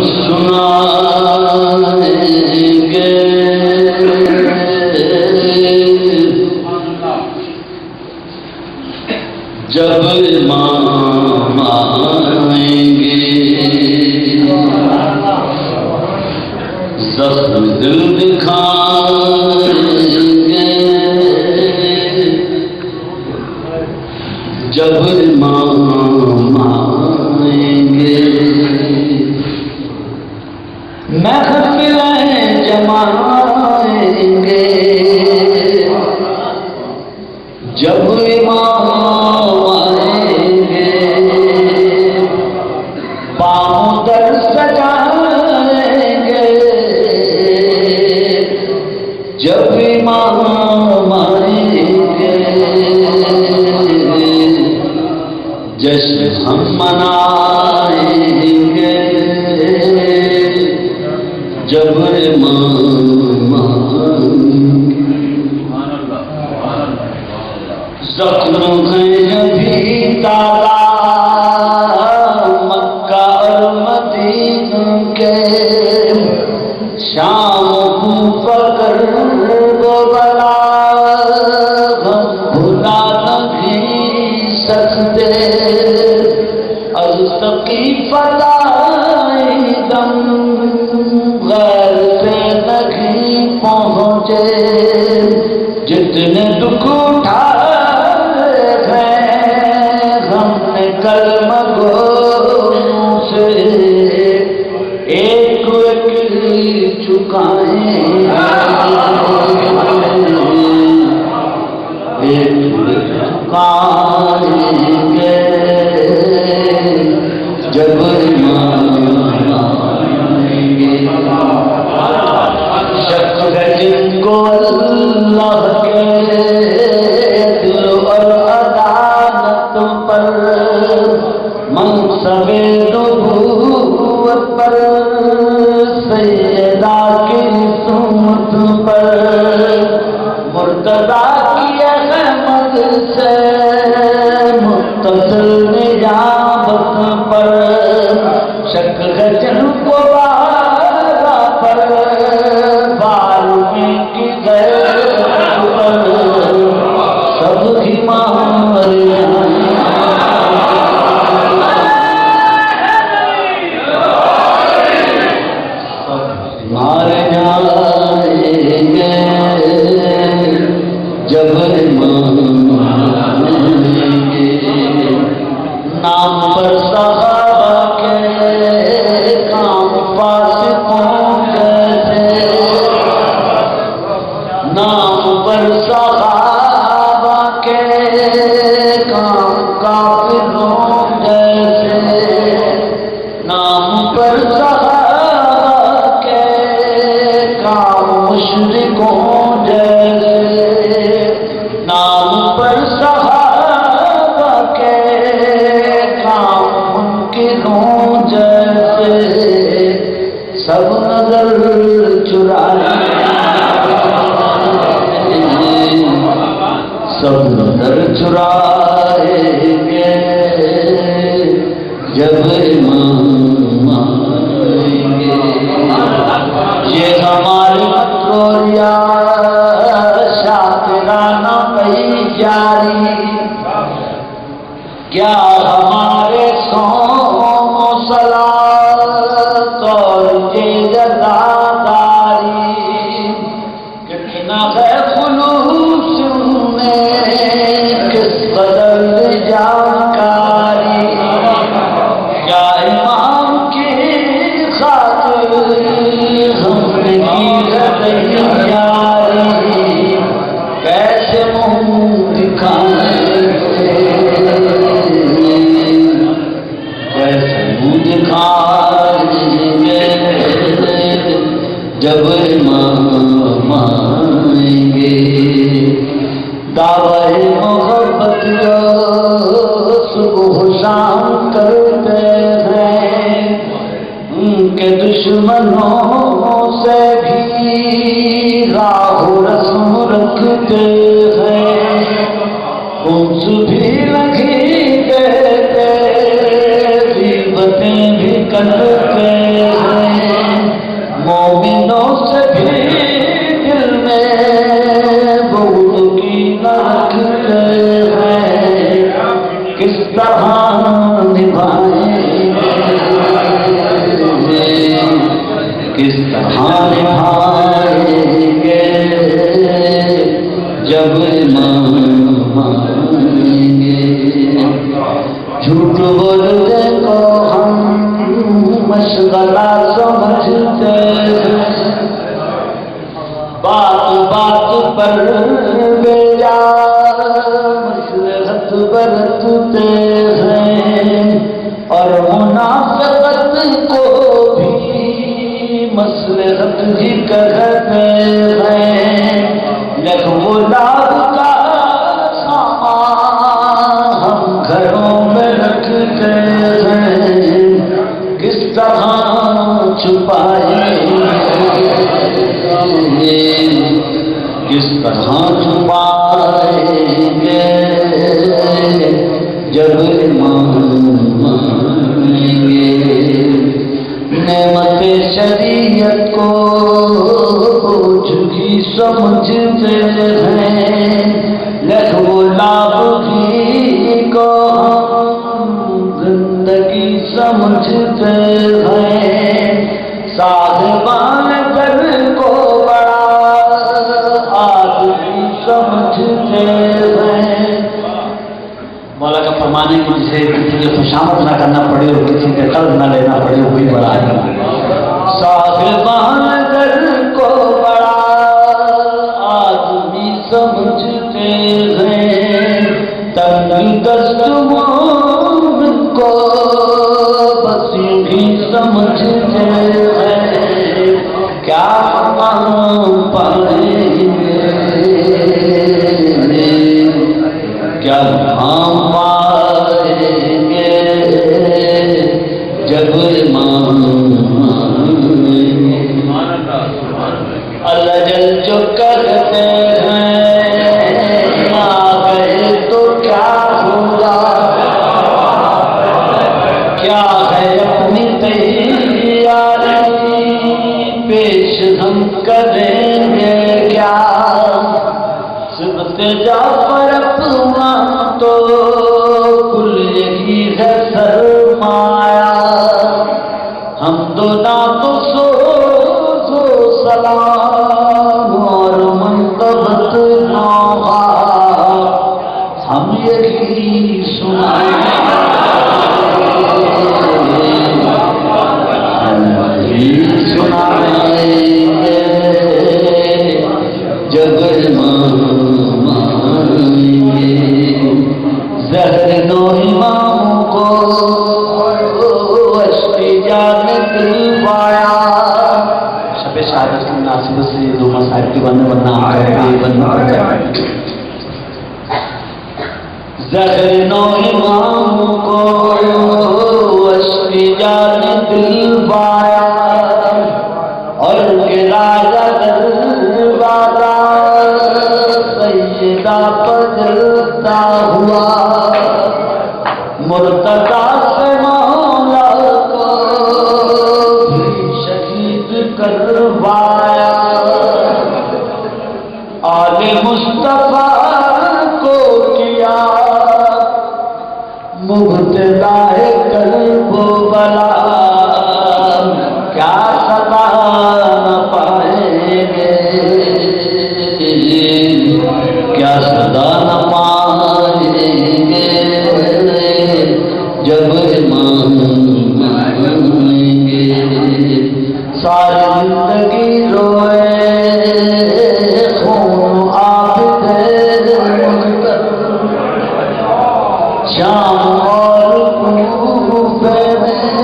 سنائیں گے جب امام آئیں گے زخم دل دکھائیں گے جب امام آئیں گے محفلیں جمائیں گے جب امام آئیں گے پاؤں در سجائیں گے جب امام آئیں گے جشن ہم منائیں گے جب امام زخم ہیں ابھی تازہ مکہ اور مدینہ کے شام کو فکر کو بلا ہم بھلا نہیں سکتے التقی فتح دم غیر پہ نہیں پہنچے جتنے دکھ اٹھائے ہیں ہم نے کلمہ گو سے ایک چکائیں ایک چکائیں گے جب شک ہے جن کو اللہ کے دل اور عدالت پر منصب نبوت پر سیدہ کی رسومت پر مرتضیٰ کی احمد سے متصل نجابت پر شک ہے جن کو بارہ پر بارہویں کی غیرت پر سب ہی مارے جائیں گے جب امام آئیں گے نام پر صحابہ کے کام فاسقوں جیسے نام پر صحابہ کے کام کافروں جیسے نام پر صحابہ کے کام مشرکوں جیسے نام پر صحابہ کے کام منکروں جیسے سب نظر چرائیں سب نظر چرائیں گے جب امام آئیں گے یہ ہماری مطلوبیا شاکرانہ پہی جاری کیا ہمارے صوم و صلاۃ اور یہ جزاداری کتنا ہے خلوص میں کس قدر جانکاری کیا امام کی خاطر ہم نے کی تیاری کیسے منہ دکھائیں کیسے منہ دکھائیں گے جب امام آئیں گے دعوی محبت جو صبح شام کرتے ہیں ان کے دشمنوں سے بھی راہ رسم رکھتے ہیں ان سے بھی لگی دیتے غیبتیں بھی کرتے ہیں کس طرح نبھائیں گے جب مانیں گے؟ جھوٹ بولنے کو ہم مشغلہ سمجھتے ہیں، بات بات پر بیار مصلحت برتتے ہیں، اور منافقت کو بھی مصلحت ہی کہتے ہیں۔ لکھوں لاکھ کا سامان ہم گھروں میں رکھتے ہیں، کس طرح چھپائیں گے؟ کس طرح چھپائیں گے جب مانیں گے؟ نعمت شریعت کو جھوٹی سمجھتے ہیں، لکھوں لاکھ کو زندگی سمجھتے ہیں، صاحبان گھر کو بڑا آدمی سمجھتے ہیں۔ مولا کا فرمانے کی جسے کسی کی خوشامد نہ کرنا پڑے اور کسی کے قرض نہ لینا پڑے وہی بڑا ہے۔ صاحبان گھر کو بڑا آدمی سمجھتے ہیں، تنگ دست مومن کو بس یوں ہی سمجھتے ہیں، کیا پائیں گے؟ کیا ہم پائیں گے جب مانیں گے؟ اللہ جل جو کرتے ہیں آ گئے تو کیا ہوگا؟ کیا ہے اپنی تیاری پیش ہم کریں گے کیا؟ سبت جعفر اپنا تو کل یہی ہے سرمایہ، ہم دو نعت سو سلام اور منقبت نوحہ ہم یہی سنائیں گے جب مانیں گے۔ زہر نو امام کو اشکی جان دلوایا، شب شہادت کی مناسبت سے یہ دو مسائل کی بند بننا زہر نو امام کو اشکی جان دلوایا، اور گرایا دروازہ سیدہ پجلتا ہوا، مرتضیٰ سے مولا کو بھی شہید کروایا، آل مصطفیٰ کو کیا مبتلا قلب و بلا، کیا صدا نہ پائیں گے؟ کیا صدا نہ پائیں گے جب مانیں گے؟ ساری زندگی روئے خون آپ دے شام اور کوفے میں